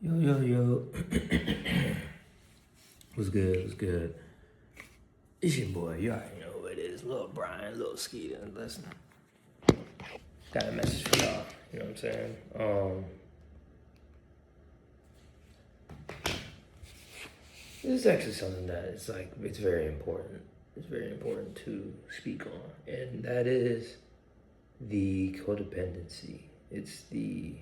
Yo, yo, yo. What's good? What's good? It's your boy. You already know who it is. Little Brian, Little Skeeter. Listen, got a message for y'all. You know what I'm saying? This is actually something that it's very important. It's very important to speak on, and that is the codependency. It's the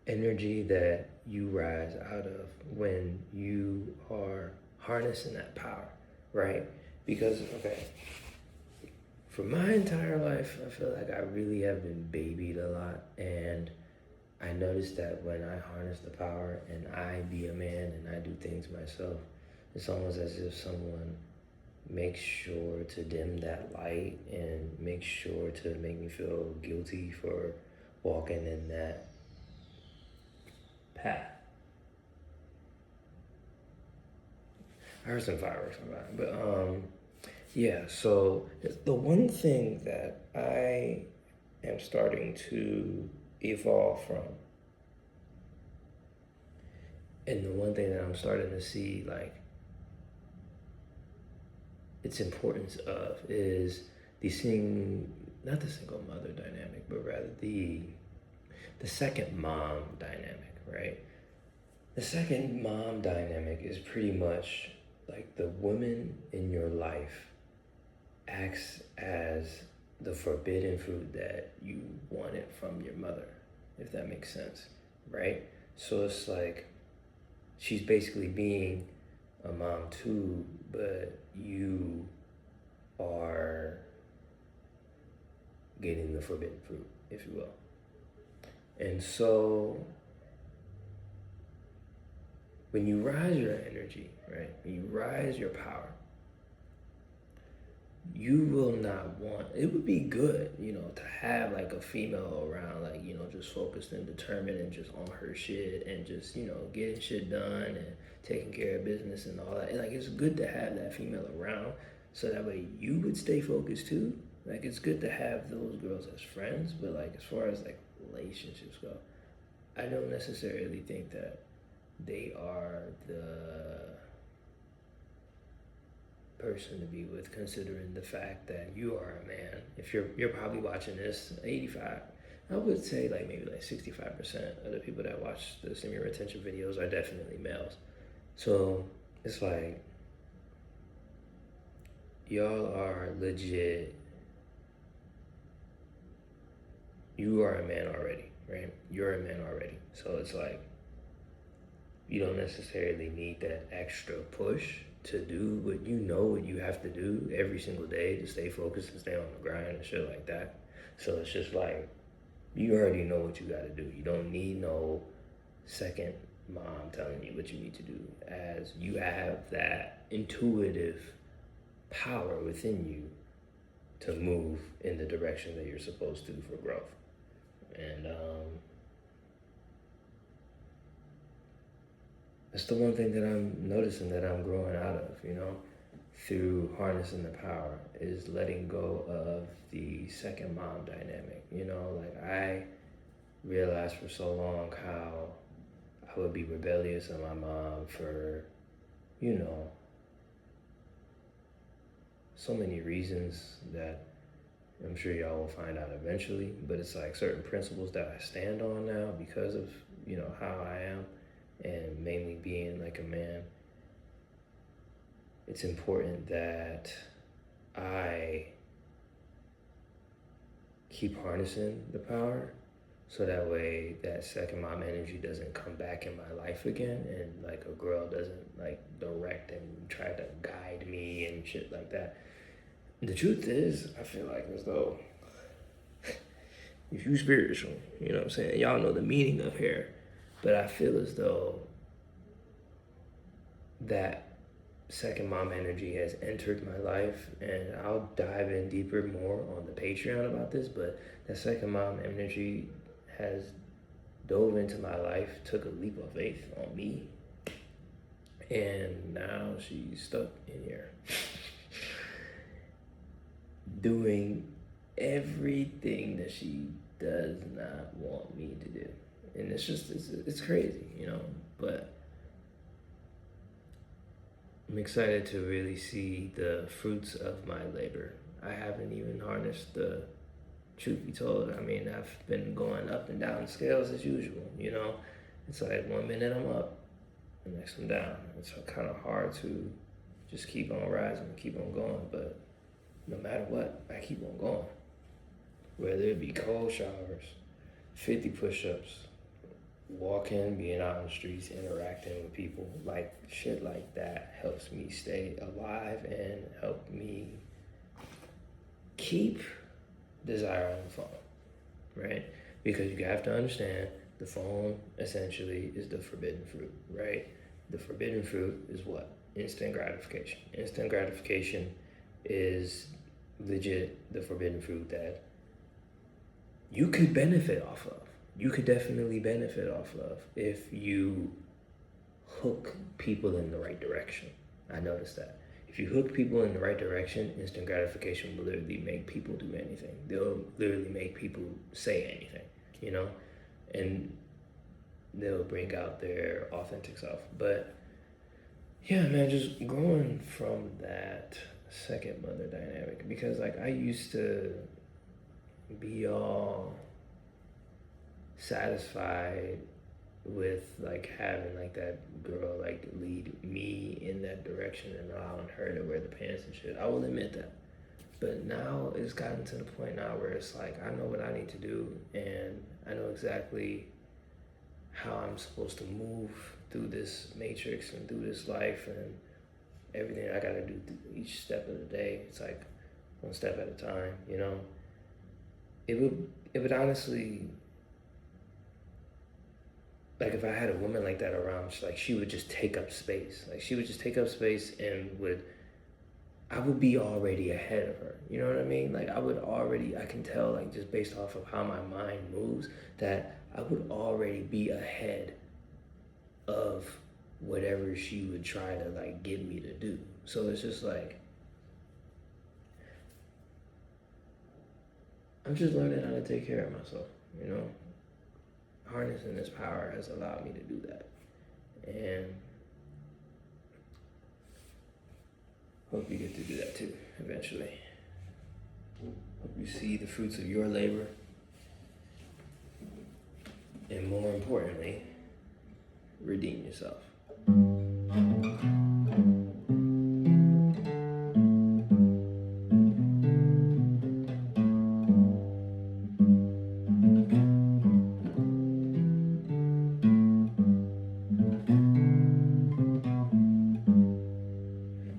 energy that you rise out of when you are harnessing that power, right? Because, okay, for my entire life, I feel like I really have been babied a lot. And I noticed that when I harness the power and I be a man and I do things myself, it's almost as if someone makes sure to dim that light and makes sure to make me feel guilty for walking in that path. I heard some fireworks on that, but yeah. So the one thing that I am starting to evolve from, and the one thing that I'm starting to see like its importance of is not the single mother dynamic, but rather the second mom dynamic, right? The second mom dynamic is pretty much like the woman in your life acts as the forbidden fruit that you wanted from your mother, if that makes sense, right? So it's like she's basically being a mom too, but you are getting the forbidden fruit, if you will. And so when you rise your energy, right, when you rise your power, you will not want, it would be good, to have like a female around, like, just focused and determined and just on her shit and just, getting shit done and taking care of business and all that. And like, it's good to have that female around so that way you would stay focused too. Like, it's good to have those girls as friends, but like, as far as like relationships go, I don't necessarily think that they are the person to be with, considering the fact that you are a man. If you're probably watching this, 85, I would say like maybe like 65% of the people that watch the semi retention videos are definitely males. So it's like y'all are legit. You are a man already, right? You're a man already. So it's like you don't necessarily need that extra push to do what you have to do every single day to stay focused and stay on the grind and shit like that. So it's just like you already know what you gotta do. You don't need no second mom telling you what you need to do, as you have that intuitive power within you to move in the direction that you're supposed to for growth. And that's the one thing that I'm noticing that I'm growing out of, through harnessing the power, is letting go of the second mom dynamic. Like I realized for so long how I would be rebellious on my mom for, you know, so many reasons that I'm sure y'all will find out eventually, but it's like certain principles that I stand on now because of, how I am, and mainly being like a man. It's important that I keep harnessing the power so that way that second mom energy doesn't come back in my life again, and like a girl doesn't like direct and try to guide me and shit like that. The truth is, I feel like as though if you spiritual, you know what I'm saying? Y'all know the meaning of hair, but I feel as though that second mom energy has entered my life, and I'll dive in deeper more on the Patreon about this, but that second mom energy has dove into my life, took a leap of faith on me, and now she's stuck in here doing everything that she does not want me to do. And it's crazy, you know, but I'm excited to really see the fruits of my labor. I haven't even harnessed the truth be told. I mean, I've been going up and down the scales as usual, you know. It's like 1 minute I'm up, the next I'm down. It's kind of hard to just keep on rising, keep on going, but no matter what, I keep on going. Whether it be cold showers, 50 push-ups, walking, being out in the streets, interacting with people, like shit like that helps me stay alive and help me keep desire on the phone, right? Because you have to understand the phone essentially is the forbidden fruit, right? The forbidden fruit is what? Instant gratification. Instant gratification is legit the forbidden fruit that you could benefit off of. You could definitely benefit off of if you hook people in the right direction. I noticed that. If you hook people in the right direction, instant gratification will literally make people do anything. They'll literally make people say anything, you know? And they'll bring out their authentic self. But yeah, man, just growing from that second mother dynamic, because like I used to be all satisfied with like having like that girl like lead me in that direction and allowing her to wear the pants and shit. I will admit that. But now it's gotten to the point now where it's like I know what I need to do and I know exactly how I'm supposed to move through this matrix and through this life and everything I gotta do each step of the day. It's like one step at a time, you know? It would honestly, like if I had a woman like that around, she would just take up space. Like she would just take up space and I would be already ahead of her. You know what I mean? Like I can tell like just based off of how my mind moves that I would already be ahead of whatever she would try to like get me to do. So it's just like, I'm just learning how to take care of myself, you know? Harnessing this power has allowed me to do that. And hope you get to do that too, eventually. Hope you see the fruits of your labor. And more importantly, redeem yourself.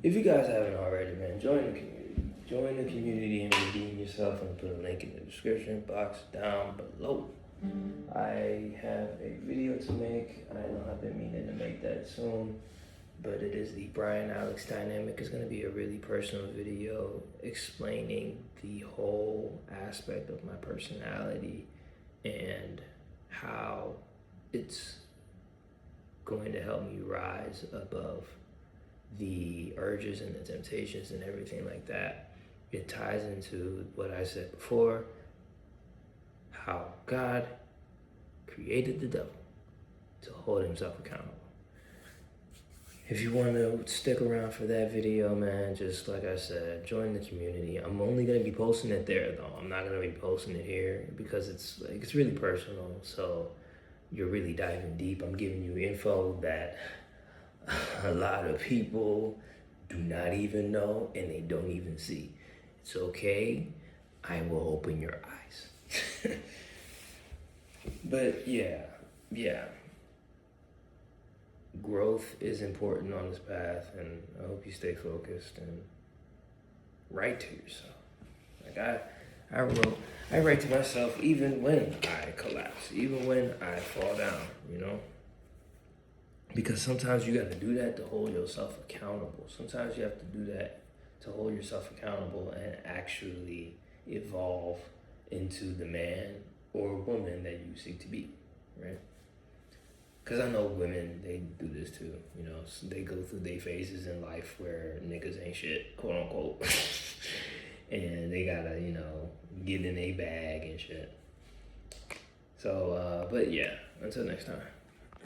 If you guys haven't already, man, join the community. Join the community and redeem yourself. I'm gonna put a link in the description box down below. I have a video to make. I know I've been meaning to make that soon, but it is the Brian Alex dynamic. It's gonna be a really personal video explaining the whole aspect of my personality and how it's going to help me rise above the urges and the temptations and everything like that. It ties into what I said before, how God created the devil to hold himself accountable. If you want to stick around for that video, man, just like I said, join the community. I'm only going to be posting it there, though. I'm not going to be posting it here because it's really personal. So you're really diving deep. I'm giving you info that a lot of people do not even know and they don't even see. It's okay. I will open your eyes. But yeah. Growth is important on this path, and I hope you stay focused and write to yourself. Like I write to myself even when I collapse, even when I fall down, you know? Because sometimes you got to do that to hold yourself accountable. Sometimes you have to do that to hold yourself accountable and actually evolve into the man or woman that you seek to be, right? Because I know women, they do this too, you know? So they go through their phases in life where niggas ain't shit, quote unquote. And they gotta, you know, get in a bag and shit. So, but yeah. Until next time.